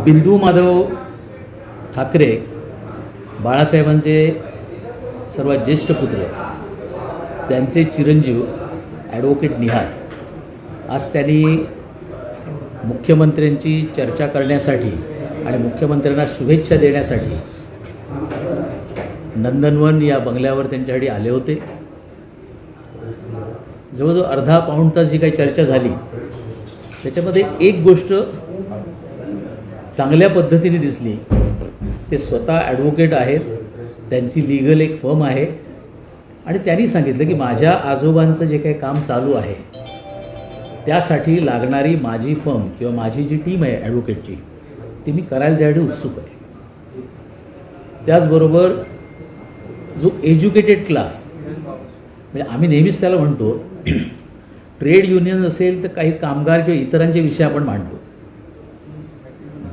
बिंदू माधव ठाकरे बाळासाहेबांचे सर्वात ज्येष्ठ पुत्र, त्यांचे चिरंजीव ॲडव्होकेट निहार आज त्यांनी मुख्यमंत्र्यांची चर्चा करण्यासाठी आणि मुख्यमंत्र्यांना शुभेच्छा देण्यासाठी नंदनवन या बंगल्यावर त्यांच्यासाठी आले होते. जवळजवळ अर्धा पाऊण तास जी काही चर्चा झाली त्याच्यामध्ये एक गोष्ट चांगल्या पद्धतीने दिसली. ते स्वतः ॲडव्होकेट आहेत, त्यांची लीगल एक फर्म आहे आणि त्यांनी सांगितलं की माझ्या आजोबांचं जे काही काम चालू आहे त्यासाठी लागणारी माझी फर्म किंवा माझी जी टीम आहे ॲडव्होकेटची ती मी करायला त्यासाठी उत्सुक आहे. त्याचबरोबर जो एज्युकेटेड क्लास, म्हणजे आम्ही नेहमीच त्याला म्हणतो ट्रेड युनियन असेल तर काही कामगार किंवा इतरांचे विषय आपण मांडतो,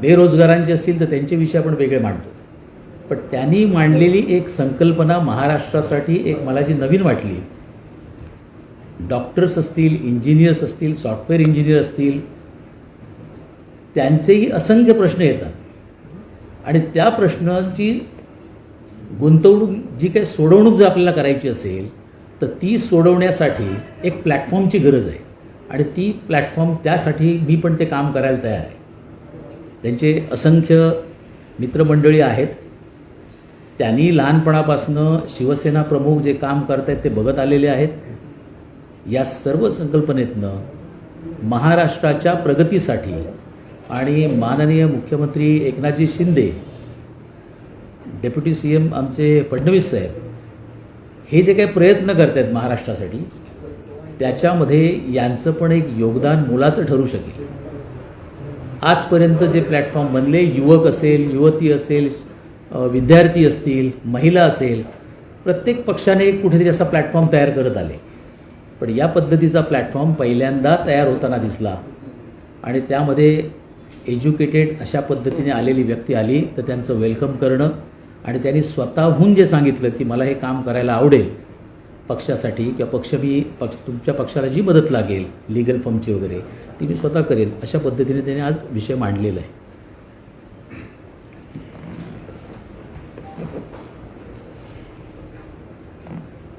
बेरोजगारांचे असतील तर त्यांचे विषय आपण वेगळे मांडतो, पण त्यांनी मांडलेली एक संकल्पना महाराष्ट्रासाठी एक मला जी नवीन वाटली, डॉक्टर्स असतील, इंजिनियर्स असतील, सॉफ्टवेअर इंजिनियर असतील, त्यांचेही असंख्य प्रश्न येतात आणि त्या प्रश्नांची गुंतवणूक जी काही सोडवणूक जर आपल्याला करायची असेल तर ती सोडवण्यासाठी एक प्लॅटफॉर्मची गरज आहे आणि ती प्लॅटफॉर्म त्यासाठी मी पण ते काम करायला तयार आहे. त्यांचे असंख्य मित्रमंडळी आहेत. त्यांनी लहानपणापासनं शिवसेना प्रमुख जे काम करत आहेत ते बघत आलेले आहेत. या सर्व संकल्पनेतनं महाराष्ट्राच्या प्रगतीसाठी आणि माननीय मुख्यमंत्री एकनाथजी शिंदे, डेप्युटी CM आमचे फडणवीस साहेब हे जे काही प्रयत्न करत आहेत महाराष्ट्रासाठी त्याच्यामध्ये यांचं पण एक योगदान मोलाचं ठरू शकेल. आजपर्यंत जे प्लॅटफॉर्म बनले, युवक असेल, युवती असेल, विद्यार्थी असतील, महिला असेल, प्रत्येक पक्षाने कुठेतरी असा प्लॅटफॉर्म तयार करत आले, पण या पद्धतीचा प्लॅटफॉर्म पहिल्यांदा तयार होताना दिसला आणि त्यामध्ये एज्युकेटेड अशा पद्धतीने आलेली व्यक्ती आली तर त्यांचं वेलकम करणं आणि त्यांनी स्वतःहून जे सांगितलं की मला हे काम करायला आवडेल पक्षासाठी किंवा तुमच्या पक्षाला जी मदत लागेल लीगल फर्मची वगैरे ती मी स्वतः करेन, अशा पद्धतीने त्याने आज विषय मांडलेला आहे.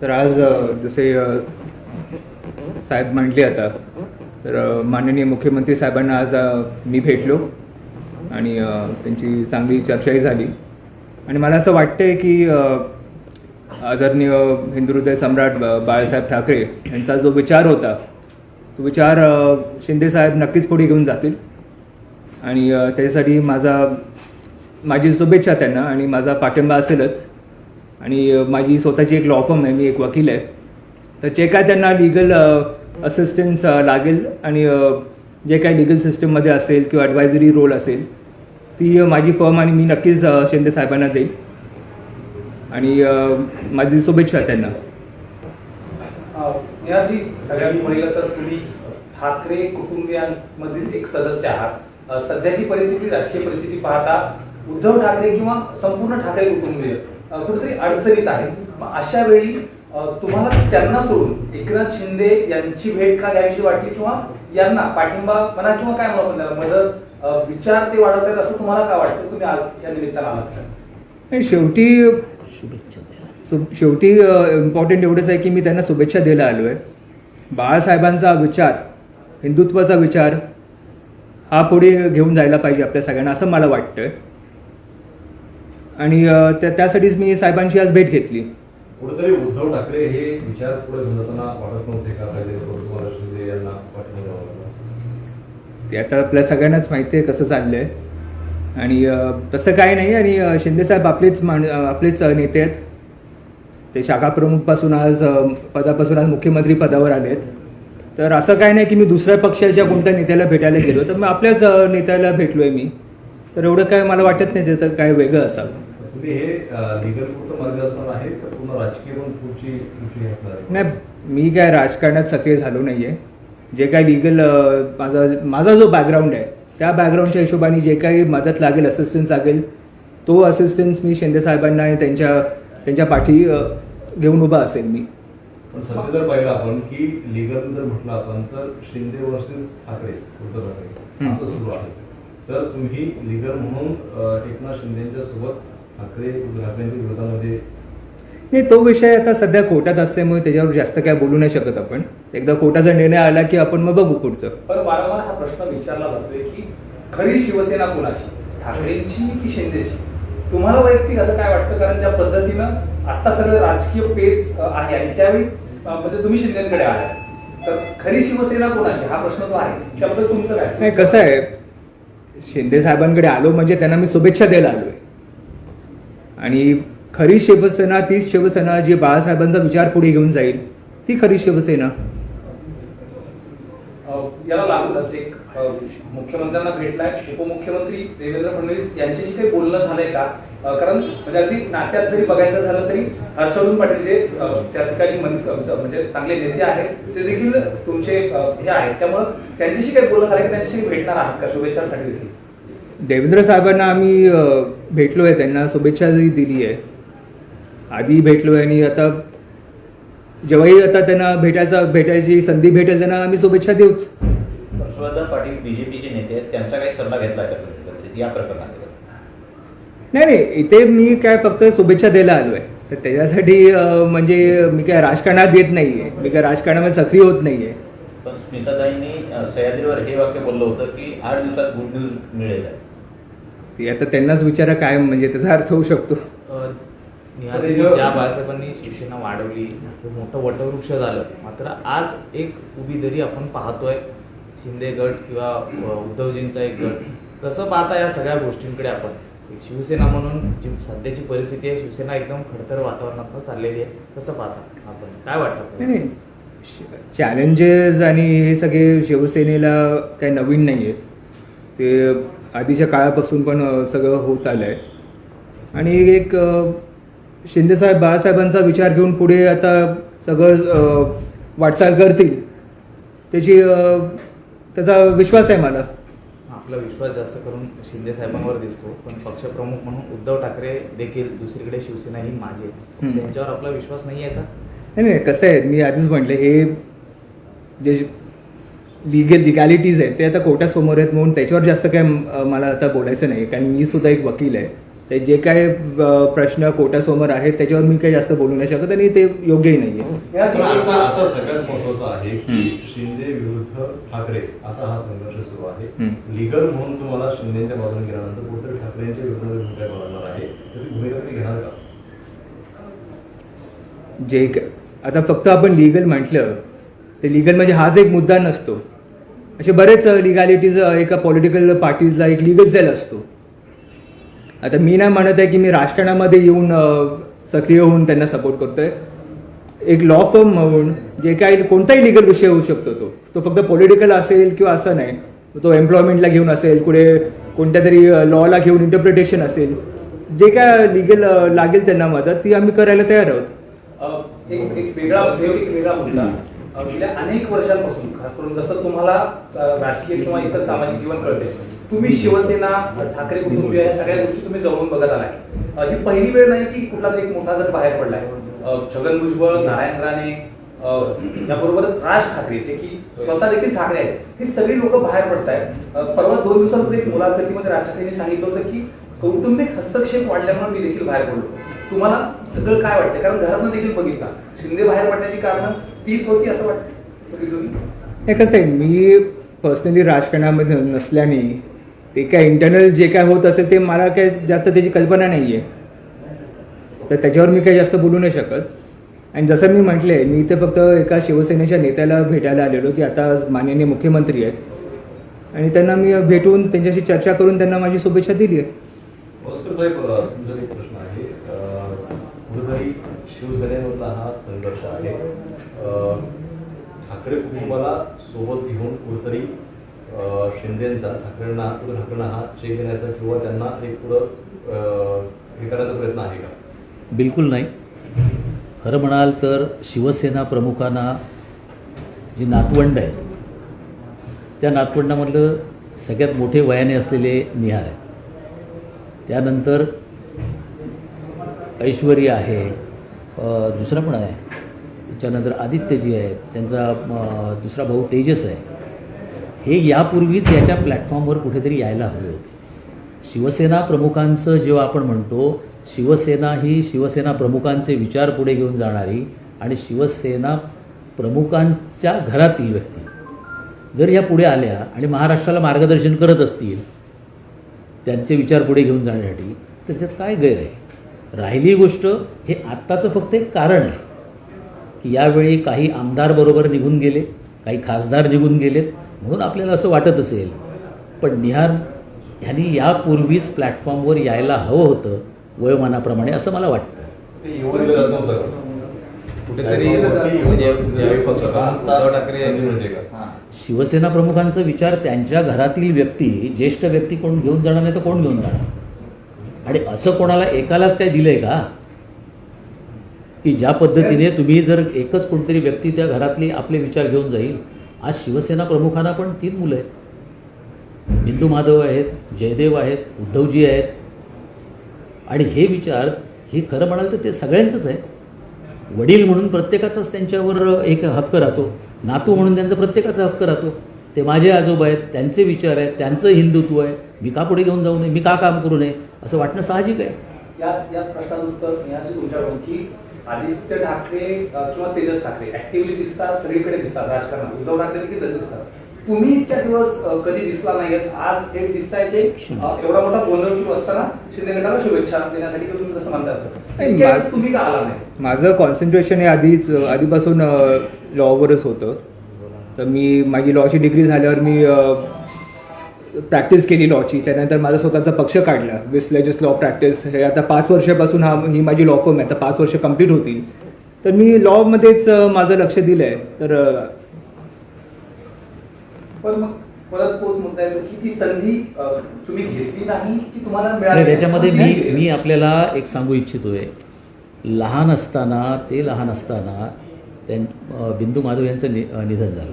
तर आज जसे साहेब म्हटले आता, तर माननीय मुख्यमंत्री साहेबांना आज मी भेटलो आणि त्यांची चांगली चर्चाही झाली आणि मला असं वाटतंय की आदरणीय हिंदुहृदय सम्राट बाळासाहेब ठाकरे यांचा जो विचार होता तो विचार शिंदेसाहेब नक्कीच पुढे घेऊन जातील आणि त्याच्यासाठी माझी शुभेच्छा त्यांना आणि माझा पाठिंबा असेलच. आणि माझी स्वतःची एक लॉ फर्म आहे, मी एक वकील आहे, तर जे काय त्यांना लिगल असिस्टन्स लागेल आणि जे काही लिगल सिस्टममध्ये असेल किंवा ॲडवायझरी रोल असेल ती माझी फर्म आणि मी नक्कीच शिंदे साहेबांना देईल आणि माझी शुभेच्छा त्यांना. याची सगळ्यांनी पहिलं तर तुम्ही ठाकरे कुटुंबियांमधील एक सदस्य आहात. सध्याची परिस्थिती, राजकीय परिस्थिती पाहता उद्धव ठाकरे किंवा संपूर्ण ठाकरे कुटुंबीय कुठेतरी अडचणीत आहे. मग अशा वेळी तुम्हाला त्यांना सोडून एकनाथ शिंदे यांची भेट का घ्यावीशी वाटली किंवा यांना पाठिंबा म्हणा किंवा काय म्हणा त्याला मदत विचार ते वाढवतात असं तुम्हाला काय वाटतं? तुम्ही आज या निमित्तानं आलात. शेवटी इम्पॉर्टंट एवढंच आहे की मी त्यांना शुभेच्छा द्यायला आलो आहे. बाळासाहेबांचा विचार, हिंदुत्वाचा विचार हा पुढे घेऊन जायला पाहिजे आपल्या सगळ्यांना असं मला वाटतं आणि त्यासाठीच मी साहेबांची आज भेट घेतली. कुठेतरी उद्धव ठाकरे हे विचार पुढे घेऊन जाताना वाटत नव्हते का पाहिजे यांना पाठिंबा द्यावा लागला? ते आता आपल्या सगळ्यांनाच माहिती आहे कसं चाललं आहे आणि तसं काही नाही. आणि शिंदेसाहेब आपलेच नेते आहेत. ते शाखा प्रमुखपासून आज मुख्यमंत्री पदावर आले आहेत. तर असं काय नाही की मी दुसऱ्या पक्षाच्या कोणत्या नेत्याला भेटायला गेलो, तर मग आपल्याच नेत्याला भेटलो आहे मी. तर एवढं काय मला वाटत नाही त्याचं काय वेगळं असावं. तुम्ही हे लीगल पूर्ण मार्ग असणार आहे का पूर्ण राजकीय पण पुढची असणार? नाही, मी काय राजकारणात सक्रिय झालो नाही आहे. जे काय लिगल माझा जो बॅकग्राऊंड आहे त्या बॅकग्राऊंडच्या हिशोबाने जे काही मदत लागेल, असिस्टन्स लागेल, तो असिस्टन्स मी शिंदे साहेबांना आणि त्यांच्या पाठी घेऊन उभा असेल मी. पण सध्या जर पाहिलं आपण की लीगल जर म्हटलं आपण तर शिंदे वर्सेस ठाकरे, उद्धव ठाकरे असं सुरू आहे. तर तुम्ही लीडर म्हणून एकनाथ शिंदेच्या सोबत ठाकरेंच्या विरोधामध्ये नाही, तो विषय आता सध्या कोर्टात असल्यामुळे त्याच्यावर जास्त काय बोलू नाही शकत आपण. एकदा कोर्टाचा निर्णय आला की आपण मग बघू पुढचं. पण वारंवार हा प्रश्न विचारला जातोय की खरी शिवसेना कोणाची, ठाकरेंची की शिंदेची? तुम्हाला वैयक्तिक असं काय वाटतं? कारण ज्या पद्धतीनं आता सगळं राजकीय पेच आहे आणि त्यावेळी म्हणजे तुम्ही शिंदेकडे आलाय, तर खरी शिवसेना कोणाची हा प्रश्न जो आहे त्याबद्दल तुमचं काय? नाही, कसं आहे, शिंदे साहेबांकडे आलो म्हणजे त्यांना मी शुभेच्छा द्यायला आलोय. आणि खरी शिवसेना तीच शिवसेना जी बाळासाहेबांचा विचार पुढे घेऊन जाईल, ती खरी शिवसेना. याला लागूनच एक मुख्यमंत्र्यांना भेटलाय उपमुख्यमंत्री देवेंद्र फडणवीस यांच्याशी काही बोलणं झालंय का? कारण म्हणजे अगदी नात्यात जरी बघायचं झालं तरी हर्षवर्धन पाटील जे त्या ठिकाणी म्हणजे चांगले नेते आहेत ते देखील तुमचे हे आहेत, त्यामुळं त्यांच्याशी काही बोलणं झालं की त्यांच्याशी भेटणार आहात का शुभेच्छांसाठी देखील? देवेंद्र साहेबांना आम्ही भेटलोय, त्यांना शुभेच्छा दिली आहे, आधी भेटलोय आणि आता जेव्हाही आता त्यांना भेटायची संधी भेटेल त्यांना आम्ही शुभेच्छा देऊच. हर्षवर्धन पाटील बीजेपीचे नेते आहेत, त्यांचा काही सल्ला घेतला का तुम्ही या प्रकरणात? नाही, इथे मी काय फक्त शुभेच्छा द्यायला आलोय. तर त्याच्यासाठी म्हणजे मी काय राजकारणात येत नाहीये, मी काय राजकारणामध्ये सक्रिय होत नाहीये. पण स्मिताताईंनी सह्याद्रीवर हे वाक्य बोललं होतं की 8 दिवसात गुड न्यूज मिळेल. ते आता त्यांनाच विचारा काय म्हणजे त्याचा अर्थ होऊ शकतो. निहालजी, ज्या बाळासाहेबांनी शिवसेना वाढवली, खूप मोठं वटवृक्ष झालं, मात्र आज एक उभी दरी आपण पाहतोय, शिंदे गट किंवा उद्धवजींचा एक गट. कसं पाहता या सगळ्या गोष्टींकडे आपण? एक शिवसेना म्हणून जी सध्याची परिस्थिती आहे, शिवसेना एकदम खडतर वातावरणात चाललेली आहे, कसं पाहता आपण? काय वाटतं? नाही, चॅलेंजेस आणि हे सगळे शिवसेनेला काही नवीन नाही आहेत, ते आधीच्या काळापासून पण सगळं होत आलं आहे. आणि एक शिंदेसाहेब बाळासाहेबांचा विचार घेऊन पुढे आता सगळं वाटचाल करतील त्याचा विश्वास आहे मला. आपला विश्वास जास्त करून शिंदे साहेबांवर दिसतो, पण पक्षप्रमुख म्हणून उद्धव ठाकरे देखील दुसरीकडे शिवसेना ही माझे, त्यांच्यावर आपला विश्वास नाही आहे का? नाही, कसं आहे, मी आधीच म्हटलं, हे जे लिगॅलिटीज आहेत ते आता कोर्टासमोर आहेत म्हणून त्याच्यावर जास्त काय मला आता बोलायचं नाही. कारण मी सुद्धा एक वकील आहे, ते जे काय प्रश्न कोर्टासमोर आहेत त्याच्यावर मी काही जास्त बोलू नाही शकत आणि ते योग्यही नाही आहे. आता सगळ्यात महत्वाचं आहे की शिंदे विरुद्ध ठाकरे असा हा संघर्ष सुरू आहे. लीगल म्हणून तुम्हाला शिंदेच्या बाजूने गेल्यानंतर कुठेतरी ठाकरेंच्या विरोधामध्ये भूमिका बळणार आहे, त्याची भूमिका तुम्ही घेणार का? आता फक्त आपण लिगल म्हटलं ते लिगल म्हणजे हाच एक मुद्दा नसतो. असे बरेच लिगॅलिटीज एका पॉलिटिकल पार्टीजला एक लिगल सेल असतो. आता मी नाही म्हणत आहे की मी राजकारणामध्ये येऊन सक्रिय होऊन त्यांना सपोर्ट करतोय. एक लॉ फर्म म्हणून जे काही कोणताही लिगल विषय होऊ शकतो, तो फक्त पॉलिटिकल असेल किंवा असं नाही, तो एम्प्लॉयमेंटला घेऊन असेल, पुढे कोणत्या तरी लॉला घेऊन इंटरप्रिटेशन असेल, जे काय लिगल लागेल त्यांना मदत ती आम्ही करायला तयार आहोत. एक वेगळा मुद्दा गेल्या अनेक वर्षांपासून, खास करून जसं तुम्हाला राजकीय किंवा इतर सामाजिक जीवन कळते, तुम्ही शिवसेना ठाकरे कुटुंबीय या सगळ्या गोष्टी तुम्ही जवळून बघत आलाय. ही पहिली वेळ नाही की कुठला तरी एक मोठा गट बाहेर पडलाय. छगन भुजबळ, नारायण राणे याबरोबरच राज ठाकरे जे की स्वतः देखील ठाकरे आहेत, हे सगळी लोक बाहेर पडतायत. परवा 2 दिवसांपूर्वी एक मुलाखतीमध्ये राज ठाकरेंनी सांगितलं होतं की कौटुंबिक हस्तक्षेप वाढल्यामुळे मी देखील बाहेर पडलो. तुम्हाला सगळं काय वाटतं? कारण घरातनं देखील बघितलं शिंदे बाहेर पडण्याची कारणं तीच होती असं वाटतं सगळी जुनी. हे कसं आहे, मी पर्सनली राजकारणामध्ये नसल्याने ते काय इंटरनल जे काय होत असेल ते मला काय जास्त त्याची कल्पना नाही आहे, तर त्याच्यावर मी काही जास्त बोलू नाही शकत. आणि जसं मी म्हटले, मी इथे फक्त एका शिवसेनेच्या नेत्याला भेटायला आलेलो की आता माननीय मुख्यमंत्री आहेत, आणि त्यांना मी भेटून त्यांच्याशी चर्चा करून त्यांना माझी शुभेच्छा दिली आहे. भास्कर साहेब, तुमचा एक प्रश्न आहे. कुठेतरी शिवसेनेमधला हा संघर्ष आहे, ठाकरे कुटुंबाला सोबत घेऊन कुठेतरी शिंदेचा ठाकरेंना हा चेक देण्याचा किंवा त्यांना एक पुढं हे करण्याचा प्रयत्न आहे का? बिलकुल नाही. खरं म्हणाल तर शिवसेना प्रमुखांना जी नातवंड आहेत त्या नातवंडामधलं सगळ्यात मोठे वयाने असलेले निहार आहेत. त्यानंतर ऐश्वर्या आहे, दुसरा पण आहे, त्याच्यानंतर आदित्यजी आहेत, त्यांचा दुसरा भाऊ तेजस आहे. हे यापूर्वीच याच्या प्लॅटफॉर्मवर कुठेतरी यायला हवे होते. शिवसेना प्रमुखांचं जेव्हा आपण म्हणतो, शिवसेना ही शिवसेना प्रमुखांचे विचार पुढे घेऊन जाणारी आणि शिवसेना प्रमुखांच्या घरातील व्यक्ती जर या पुढे आल्या आणि महाराष्ट्राला मार्गदर्शन करत असतील त्यांचे विचार पुढे घेऊन जाण्यासाठी, तर त्याच्यात काय गैर आहे. राहिली गोष्ट, हे आत्ताचं फक्त एक कारण आहे की यावेळी काही आमदार बरोबर निघून गेले, काही खासदार निघून गेलेत म्हणून आपल्याला असं वाटत असेल. पण निहार ह्यांनी यापूर्वीच प्लॅटफॉर्मवर यायला हवं होतं वयोमानाप्रमाणे, असं मला वाटतं. ते एवढं जात नव्हतं का? कुठेतरी म्हणजे ज्यावेळी पक्षप्रमुख उद्धव ठाकरे म्हणजे का? हां. शिवसेना प्रमुखांचा विचार त्यांच्या घरातील व्यक्ती, ज्येष्ठ व्यक्ती कोण घेऊन जाणार नाही तर कोण घेऊन जाणार. आणि असं कोणाला एकालाच काय दिलं आहे का की ज्या पद्धतीने तुम्ही जर एकच कोणतरी व्यक्ती त्या घरातली आपले विचार घेऊन जाईल. आज शिवसेना प्रमुखांना पण 3 मुलं आहेत. बिंदू माधव आहेत, जयदेव आहेत, उद्धवजी आहेत. आणि हे विचार, हे खरं म्हणाल तर ते सगळ्यांचंच आहे. वडील म्हणून प्रत्येकाचाच त्यांच्यावर एक हक्क राहतो, नातू म्हणून त्यांचा प्रत्येकाचा हक्क राहतो. ते माझे आजोबा आहेत, त्यांचे विचार आहेत, त्यांचं हिंदुत्व आहे, मी का पुढे घेऊन जाऊ नये, मी का काम करू नये, असं वाटणं साहजिक आहे. याच प्रश्नाचं उत्तर याची तुमच्याकडून की आदित्य ठाकरे किंवा तेजस ठाकरे ऍक्टिव्हली दिसतात, सगळीकडे दिसतात राजकारणात. उद्धव ठाकरे देखील दिसतात. तुम्ही इतक्या दिवस कधी दिसला नाहीयेत, आज थेट दिसताय की एवढा मोठा गोंधळ सुरू असताना शिंदे गटाला शुभेच्छा देण्यासाठी किंवा तुम्ही जसं म्हणता असं इतक्या दिवस तुम्ही का आला नाही? माझं कॉन्सन्ट्रेशन हे आधीपासून लॉवरच होतं. तर मी माझी लॉची डिग्री झाल्यावर मी प्रॅक्टिस केली लॉची. त्यानंतर माझा स्वतःचा पक्ष काढला, विस्लेजस लॉ प्रॅक्टिस. हे आता 5 वर्षापासून ही माझी लॉ फर्म आहे. आता 5 वर्ष कंप्लीट होतील. तर मी लॉमध्येच माझं लक्ष दिलं आहे. तर पण मग परत तोच मुद्दा येतो की ती संधी तुम्ही घेतली नाही की तुम्हाला आणि मिळाली. त्याच्यामध्ये मी आपल्याला एक सांगू इच्छितोय. लहान असताना बिंदू माधव यांचं निधन झालं.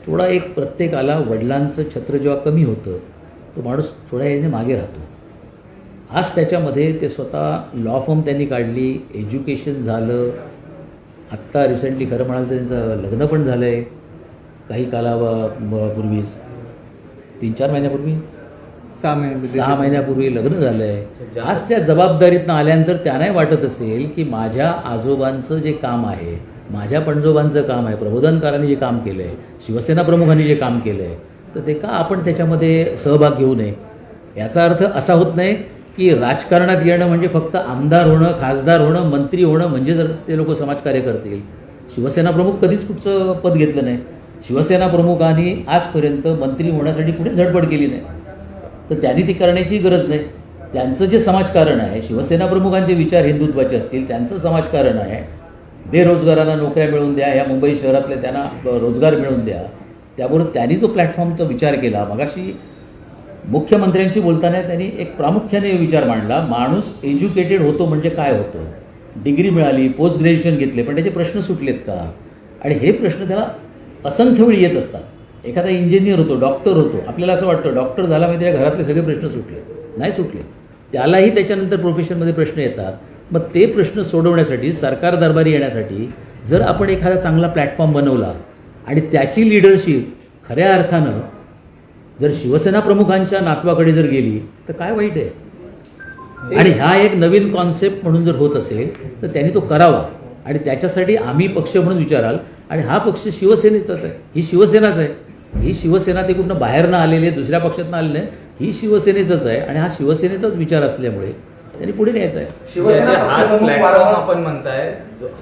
थोडा एक प्रत्येकाला वडिलांचं छत्र जेव्हा कमी होतं तो माणूस थोड्या याने मागे राहतो. आज त्याच्यामध्ये ते स्वतः लॉ फर्म त्यांनी काढली, एज्युकेशन झालं. आत्ता रिसेंटली खरं म्हणाल तर त्यांचं लग्न पण झालं आहे काही पूर्वीच, 3-4 महिन्यापूर्वी, 6 महिन्यापूर्वी लग्न झालं आहे. आज त्या जबाबदारीतनं आल्यानंतर त्यांनाही वाटत असेल की माझ्या आजोबांचं जे काम आहे, माझ्या पणजोबांचं काम आहे, प्रबोधनकारांनी जे काम केलं आहे, शिवसेना प्रमुखांनी जे काम केलं आहे, तर ते का आपण त्याच्यामध्ये सहभाग घेऊ नये. याचा अर्थ असा होत नाही की राजकारणात येणं म्हणजे फक्त आमदार होणं, खासदार होणं, मंत्री होणं म्हणजे जर ते लोक समाजकार्य करतील. शिवसेना प्रमुख कधीच कुठचं पद घेतलं नाही. शिवसेना प्रमुखांनी आजपर्यंत मंत्री होण्यासाठी कुठे धडपड केली नाही. तर त्यांनी ती करण्याची गरज नाही. त्यांचं जे समाजकारण आहे, शिवसेना प्रमुखांचे विचार हिंदुत्वाचे असतील, त्यांचं समाजकारण आहे. बेरोजगारांना नोकऱ्या मिळवून द्या, या मुंबई शहरातल्या त्यांना रोजगार मिळवून द्या. त्याबरोबर त्यांनी जो प्लॅटफॉर्मचा विचार केला, मगाशी मुख्यमंत्र्यांशी बोलताना त्यांनी एक प्रामुख्याने विचार मांडला, माणूस एज्युकेटेड होतो म्हणजे काय होतं. डिग्री मिळाली, पोस्ट ग्रॅज्युएशन घेतले, पण त्याचे प्रश्न सुटलेत का. आणि हे प्रश्न त्याला असंख्य वेळी येत असतात. एखादा इंजिनियर होतो, डॉक्टर होतो, आपल्याला असं वाटतं डॉक्टर झाला म्हणजे त्या घरातले सगळे प्रश्न सुटले. नाही सुटले. त्यालाही त्याच्यानंतर प्रोफेशनमध्ये प्रश्न येतात. मग ते प्रश्न सोडवण्यासाठी, सरकार दरबारी येण्यासाठी जर आपण एखादा चांगला प्लॅटफॉर्म बनवला आणि त्याची लिडरशिप खऱ्या अर्थानं जर शिवसेना प्रमुखांच्या नातवाकडे जर गेली तर काय वाईट आहे. आणि हा एक नवीन कॉन्सेप्ट म्हणून जर होत असेल तर त्यांनी तो करावा. आणि त्याच्यासाठी आम्ही पक्ष म्हणून विचाराल. आणि हा पक्ष शिवसेनेचाच आहे, ही शिवसेनाच आहे. ही शिवसेना ते कुठनं बाहेरनं आलेले, दुसऱ्या पक्षातनं आलेले नाही, ही शिवसेनेचंच आहे. आणि हा शिवसेनेचाच विचार असल्यामुळे त्यांनी पुढे न्यायचा आहे. शिवसेना हाच पक्षप्रमुख प्लॅटफॉर्म वारंवार- आपण म्हणताय,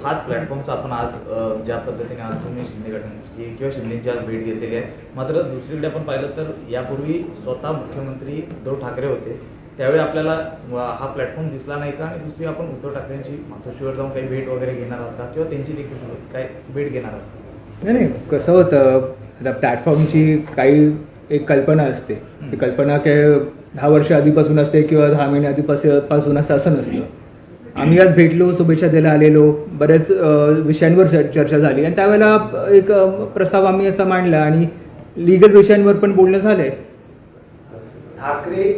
हाच प्लॅटफॉर्मचा आपण आज ज्या पद्धतीने आज तुम्ही शिंदे गटाची किंवा शिंदेची आज भेट घेतलेली आहे. मात्र दुसरीकडे आपण पाहिलं तर यापूर्वी स्वतः मुख्यमंत्री उद्धव ठाकरे होते, त्यावेळी आपल्याला हा प्लॅटफॉर्म दिसला नाही का. आणि दुसरी आपण उद्धव ठाकरेंची मातोश्रीवर जाऊन काही भेट वगैरे घेणार आहात का, किंवा त्यांची देखील काय भेट घेणार आहात? नाही, कसं होतं, आता प्लॅटफॉर्मची काही एक कल्पना असते. ती कल्पना काय 10 वर्ष आधीपासून असते किंवा 10 महिने आधीपासून असं नसतं. आम्ही आज भेटलो, शुभेच्छा द्यायला आलेलो, बऱ्याच विषयांवर चर्चा झाली. आणि त्यावेळेला एक प्रस्ताव आम्ही असा मांडला आणि लिगल विषयांवर पण बोलणं झालंय. ठाकरे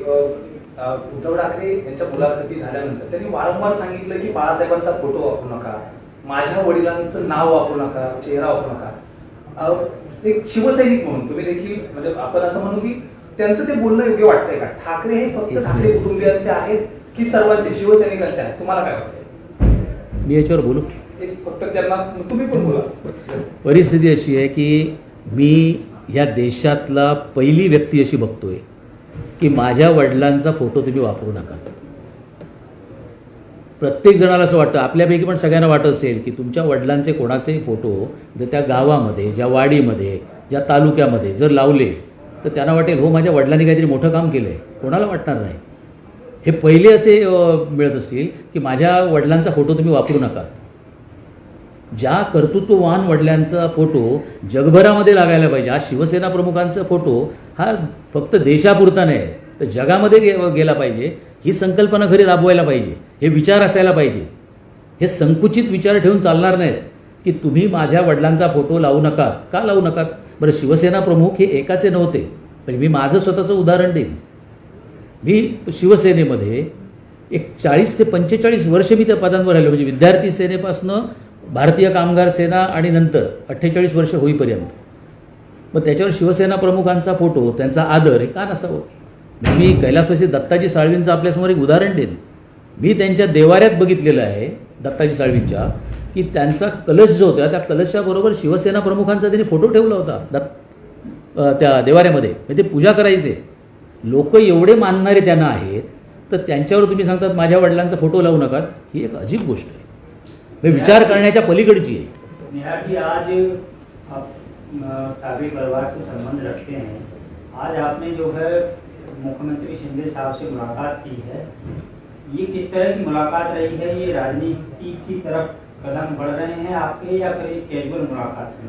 उद्धव ठाकरे यांच्या मुलाखती झाल्यानंतर त्यांनी वारंवार सांगितलं की बाळासाहेबांचा फोटो वापरू नका, माझ्या वडिलांचं नाव वापरू नका, चेहरा वापरू नका. एक शिवसैनिक म्हणून तुम्ही देखील म्हणजे आपण असं म्हणू की त्यांचं ते बोलणं योग्य वाटतंय का? ठाकरे हे फक्त ठाकरे कुटुंबियांचे आहेत की सर्वांचे शिवसैनिकांचे आहेत? तुम्हाला काय वाटतंय? मी याच्यावर बोलू. एक फक्त त्यांना तुम्ही पण बोला. परिस्थिती अशी आहे की मी ह्या देशातला पहिली व्यक्ती अशी बघतोय की माझ्या वडिलांचा फोटो तुम्ही वापरू नका. प्रत्येक जणाला असं वाटतं, आपल्यापैकी पण सगळ्यांना वाटत असेल की तुमच्या वडिलांचे कोणाचे फोटो जर त्या गावामध्ये, ज्या वाडीमध्ये, ज्या तालुक्यामध्ये जर लावले तर त्यांना वाटेल हो माझ्या वडिलांनी काहीतरी मोठं काम केलं आहे. कोणाला वाटणार नाही. हे पहिले असे मिळत असतील की माझ्या वडिलांचा फोटो तुम्ही वापरू नका. ज्या कर्तृत्ववान वडिलांचा फोटो जगभरामध्ये लागायला पाहिजे. आज शिवसेना प्रमुखांचा फोटो हा फक्त देशापुरता नाही तर जगामध्ये गेला पाहिजे. ही संकल्पना खरी राबवायला पाहिजे. हे विचार असायला पाहिजे. हे संकुचित विचार ठेवून चालणार नाहीत की तुम्ही माझ्या वडिलांचा फोटो लावू नका. का लावू नका? बरं, शिवसेना प्रमुख हे एकाचे नव्हते. म्हणजे मी माझं स्वतःचं उदाहरण देईन. मी शिवसेनेमध्ये एक 40 ते 45 वर्ष मी त्या पदांवर राहिलो. म्हणजे विद्यार्थी सेनेपासनं भारतीय कामगार सेना आणि नंतर 48 वर्ष होईपर्यंत. मग त्याच्यावर शिवसेना प्रमुखांचा फोटो, त्यांचा आदर हे का नसावं? मी कैलासवासी दत्ताजी साळवींचं आपल्यासमोर एक उदाहरण देईन. मी त्यांच्या देवाऱ्यात बघितलेलं आहे दत्ताजी साळवींच्या की त्यांचा कलश जो होता त्या कलशाबरोबर शिवसेना प्रमुखांचा त्यांनी फोटो ठेवला होता त्या देवाऱ्यामध्ये. म्हणजे ते पूजा करायचे. लोक एवढे मानणारे त्यांना आहेत तर त्यांच्यावर तुम्ही सांगतात माझ्या वडिलांचा फोटो लावू नका. ही एक अजीब गोष्ट आहे. म्हणजे विचार करण्याच्या पलीकडची आहे. नेहा जी, आज आप ठाकरे परिवार से संबंध रखते हैं. आज आपने जो है मुख्यमंत्री शिंदे साहब से मुलाकात की है. ये किस तरह की मुलाकात रही है? ये राजनीति की तरफ कदम बढ़ रहे हैं आपके या फिर एक कैजुअल मुलाकात है?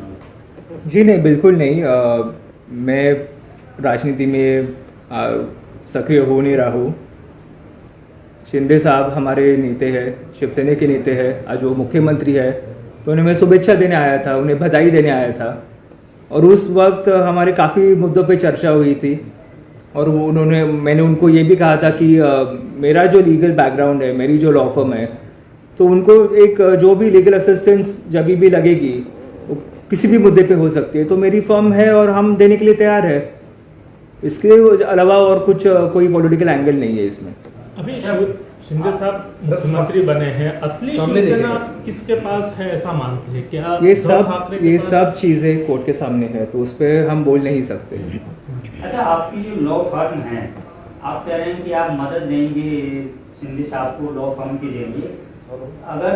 जी नहीं, बिल्कुल नहीं. मैं राजनीति में सक्रिय हो नहीं रहा हूँ. शिंदे साहब हमारे नेते हैं, शिवसेना के नेते हैं. आज वो मुख्यमंत्री है तो उन्हें मैं शुभेच्छा देने आया था, उन्हें बधाई देने आया था. और उस वक्त हमारे काफ़ी मुद्दों पे चर्चा हुई थी. और वो मैंने उनको ये भी कहा था कि मेरा जो लीगल बैकग्राउंड है, मेरी जो लॉ फर्म है, तो उनको एक जो भी लीगल असिस्टेंस जब भी लगेगी वो किसी भी मुद्दे पे हो सकती है तो मेरी फर्म है और हम देने के लिए तैयार है. इसके अलावा और कोई पॉलिटिकल एंगल नहीं है इसमें. अभी शिंदे साहब मुख्यमंत्री बने हैं, असली शिवसेना किसके पास है ऐसा मानते हैं? क्या ये सब चीज़ें कोर्ट के सामने है तो उस पर हम बोल नहीं सकते. अच्छा, आपकी जो लॉ फर्म है, आप कह रहे हैं कि आप मदद देंगे शिंदे साहब को लॉ फर्म के जरिए. अगर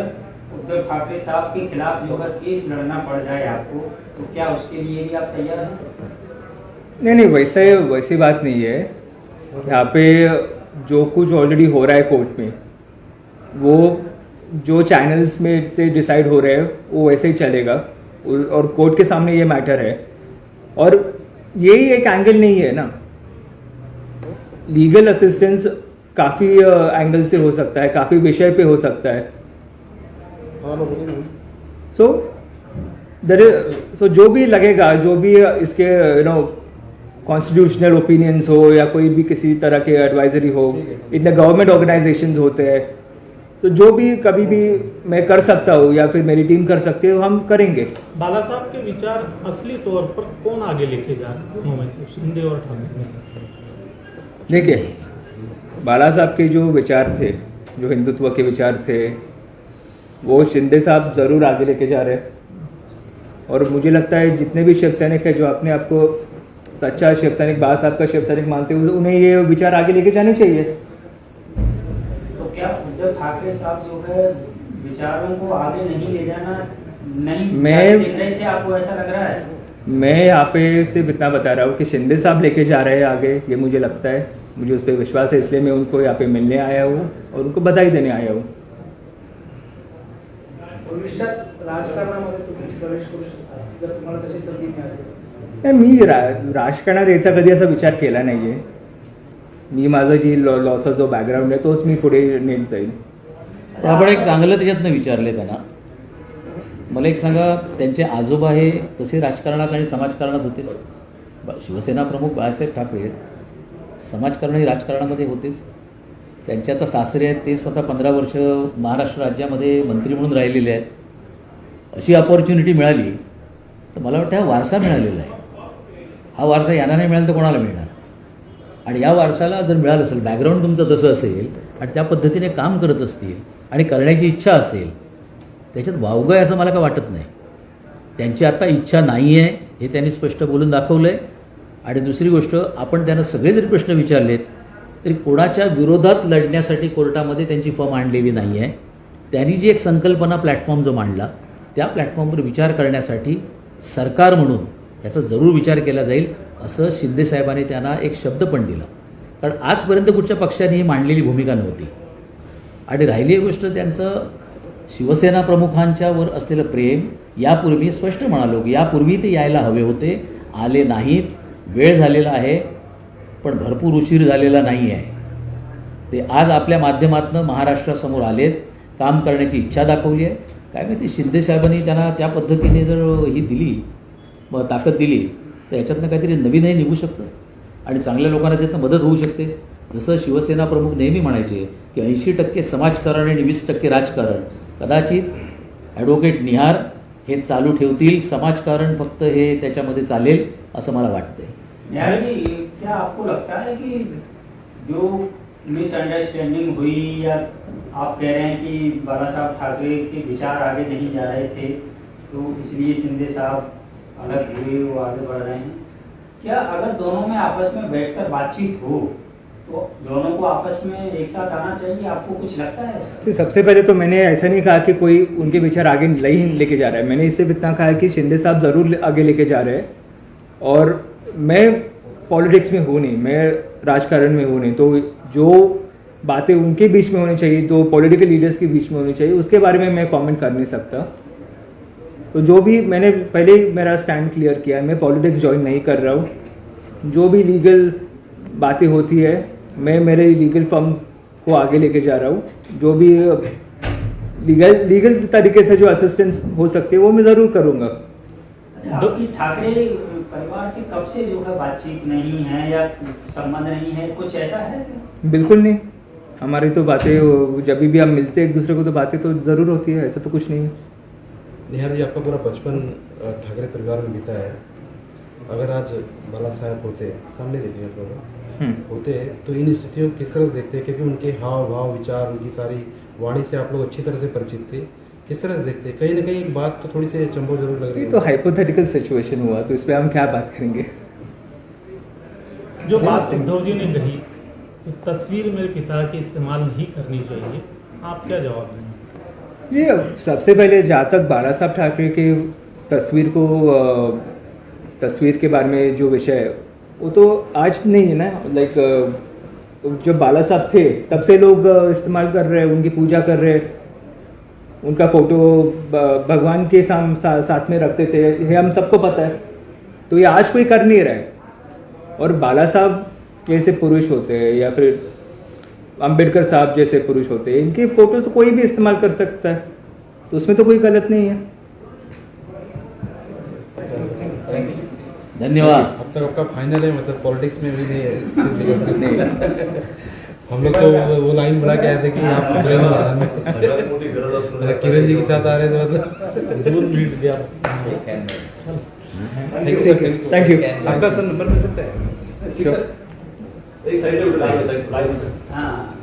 उद्धव ठाकरे साहब के खिलाफ जो है केस लड़ना पड़ जाए आपको तो क्या उसके लिए भी आप तैयार हैं? नहीं, वैसी बात नहीं है. यहाँ पे जो कुछ ऑलरेडी हो रहा है कोर्ट में, वो जो चैनल्स में से डिसाइड हो रहे हैं वो वैसे ही चलेगा. और कोर्ट के सामने ये मैटर है. और यही एक एंगल नहीं है ना. लीगल असिस्टेंस काफ़ी एंगल से हो सकता है, काफ़ी विषय पे हो सकता है. सो जो भी लगेगा, जो भी इसके कॉन्स्टिट्यूशनल ओपिनियंस हो या कोई भी किसी तरह के एडवाइजरी हो, इतने गवर्नमेंट ऑर्गेनाइजेशंस होते हैं, तो जो भी कभी भी मैं कर सकता हूँ या फिर मेरी टीम कर सकती है हम करेंगे. बाला साहब के विचार असली तौर पर कौन आगे लेके जा रहा है, शिंदे और ठाकरे? देखिए, बाला साहब के जो विचार थे, जो हिंदुत्व के विचार थे, वो शिंदे साहब ज़रूर आगे लेके जा रहे हैं. और मुझे लगता है जितने भी शिव सैनिक है जो अपने आप को सच्चा शिव सैनिक, बाला साहब का शिव सैनिक मानते हैं, उन्हें ये विचार आगे लेके जाने चाहिए. तो क्या उद्धव ठाकरे साहब जो है विचारों को आगे नहीं ले जाना देख रहे थे, आपको ऐसा लग रहा है? मैं यहाँ पे सिर्फ इतना बता रहा हूँ कि शिंदे साहब लेके जा रहे हैं आगे, ये मुझे लगता है. मुझे उस पर विश्वास है, इसलिए मैं उनको यहाँ पे मिलने आया हूँ और उनको बधाई देने आया हूँ. भविष्यात राजकारणामध्ये तुम्ही प्रवेश करू शकता जर तुम्हाला तशी संधी मिळाली? नाही, मी राजकारणात याचा कधी असा विचार केला नाही आहे. मी माझं जी लॉचा जो बॅकग्राऊंड आहे तोच मी पुढे नेत जाईल. आपण एक चांगलं त्याच्यातनं विचारले त्यांना. मला एक सांगा, त्यांचे आजोबा हे तसे राजकारणात आणि समाजकारणात होतेच. शिवसेना प्रमुख बाळासाहेब ठाकरे समाजकारण आणि राजकारणामध्ये होतेच. त्यांचे आता सासरे आहेत, ते स्वतः 15 वर्ष महाराष्ट्र राज्यामध्ये मंत्री म्हणून राहिलेले आहेत. अशी अपॉर्च्युनिटी मिळाली तर मला वाटतं हा वारसा मिळालेला आहे. हा वारसा यांना नाही मिळाला तर कोणाला मिळणार? आणि या वारसाला जर मिळालं असेल, बॅकग्राऊंड तुमचं तसं असेल आणि त्या पद्धतीने काम करत असतील आणि करण्याची इच्छा असेल, त्याच्यात वावगं आहे असं मला काय वाटत नाही. त्यांची आता इच्छा नाही आहे हे त्यांनी स्पष्ट बोलून दाखवलं आहे. आणि दुसरी गोष्ट, आपण त्यांना सगळे जरी प्रश्न विचारलेत तरी कोणाच्या विरोधात लढण्यासाठी कोर्टामध्ये त्यांची फर्म आणलेली नाही आहे. त्यांनी जी एक संकल्पना प्लॅटफॉर्म जो मांडला त्या प्लॅटफॉर्मवर विचार करण्यासाठी सरकार म्हणून याचा जरूर विचार केला जाईल असं शिंदेसाहेबांनी त्यांना एक शब्द पण दिला. कारण आजपर्यंत कुठच्या पक्षाने ही मांडलेली भूमिका नव्हती. आणि राहिली एक गोष्ट, त्यांचं शिवसेना प्रमुखांच्यावर असलेलं प्रेम, यापूर्वी स्पष्ट म्हणालो की यापूर्वी ते यायला हवे होते, आले नाहीत. वेळ झालेला आहे पण भरपूर उशीर झालेला नाही आहे. ते आज आपल्या माध्यमातून महाराष्ट्रासमोर आलेत, काम करण्याची इच्छा दाखवली आहे. काय माहिती शिंदेसाहेबांनी त्यांना त्या पद्धतीने जर ही दिली, ताकद दिली तर याच्यातनं काहीतरी नवीनही निघू शकतं आणि चांगल्या लोकांना त्यातनं मदत होऊ शकते. जसं शिवसेना प्रमुख नेहमी म्हणायचे की 80% समाजकारण आणि 20% राजकारण. कदाचित ॲडव्होकेट निहार हे चालू ठेवतील, समाजकारण फक्त हे त्याच्यामध्ये चालेल असं मला वाटतंय. न्याय जी, क्या आपको लगता है कि जो मिसअंडरस्टैंडिंग हुई, या आप कह रहे हैं कि बाला साहब ठाकरे के विचार आगे नहीं जा रहे थे तो इसलिए शिंदे साहब अलग हुए, वो आगे बढ़ रहे हैं, क्या अगर दोनों में आपस में बैठकर बातचीत हो तो दोनों को आपस में एक साथ आना चाहिए? आपको कुछ लगता है ऐसा? तो सबसे पहले तो मैंने ऐसा नहीं कहा कि कोई उनके विचार आगे नहीं लेके जा रहा है. मैंने इससे इतना कहा कि शिंदे साहब ज़रूर आगे लेके जा रहे हैं. और मैं पॉलिटिक्स में हूँ नहीं, मैं राजकारण में हूँ नहीं, तो जो बातें उनके बीच में होनी चाहिए, तो पॉलिटिकल लीडर्स के बीच में होनी चाहिए, उसके बारे में मैं कमेंट कर नहीं सकता. तो जो भी मैंने पहले ही मेरा स्टैंड क्लियर किया है, मैं पॉलिटिक्स ज्वाइन नहीं कर रहा हूँ. जो भी लीगल बातें होती है मैं मेरे लीगल फर्म को आगे लेके जा रहा हूँ. जो भी लीगल तरीके से जो असिस्टेंस हो सकती है वो मैं ज़रूर करूँगा. अच्छा, आपकी ठाकरे परिवार से कब से जो है बातचीत नहीं है या संबंध नहीं है, कुछ ऐसा है? बिल्कुल नहीं. हमारी तो बातें जब भी हम मिलते हैं एक दूसरे को तो बातें तो ज़रूर होती है, ऐसा तो कुछ नहीं है. निहार जी, आपका पूरा बचपन ठाकरे परिवार में बीता है. अगर आज बाला साहब होते, सामने देखिए आप लोग होते, तो इन स्थितियों को किस तरह से देखते हैं? क्योंकि उनके हाव भाव विचार, उनकी सारी वाणी से आप लोग अच्छी तरह से परिचित थे. किस तरह से देखते हैं? कहीं ना कहीं एक बात तो थोड़ी सी चंबो जरूर लग रही है. तो हाइपोथेटिकल सिचुएशन हुआ तो इस पर हम क्या बात करेंगे. जो बात उद्धव जी ने कही कि तस्वीर मेरे पिता की इस्तेमाल नहीं करनी चाहिए, आप क्या जवाब देंगे? जी, सबसे पहले जहाँ तक बाला साहब ठाकरे के तस्वीर के बारे में जो विषय है वो तो आज नहीं है ना. लाइक जब बाला साहब थे तब से लोग इस्तेमाल कर रहे हैं, उनकी पूजा कर रहे हैं, उनका फोटो भगवान के साथ में रखते थे, ये हम सबको पता है. तो ये आज कोई कर नहीं रहा है. और बाला साहब जैसे पुरुष होते हैं या फिर अंबेडकर साहब जैसे पुरुष होते हैं, इनके फोटो तो कोई भी इस्तेमाल कर सकता है, तो उसमें तो कोई गलत नहीं है. धन्यवाद. अब तक आपका फाइनल है, मतलब पॉलिटिक्स में भी नहीं है. हम लोग तो वो लाइन बना के आए थे कि आप सगळ्यात मोठी गरज असणाऱ्या किरण जी के साथ आ रहे थे, मतलब 2 मिनट दिया. Thank you. आपका सर नंबर मिल सकता है? एक साइड हाँ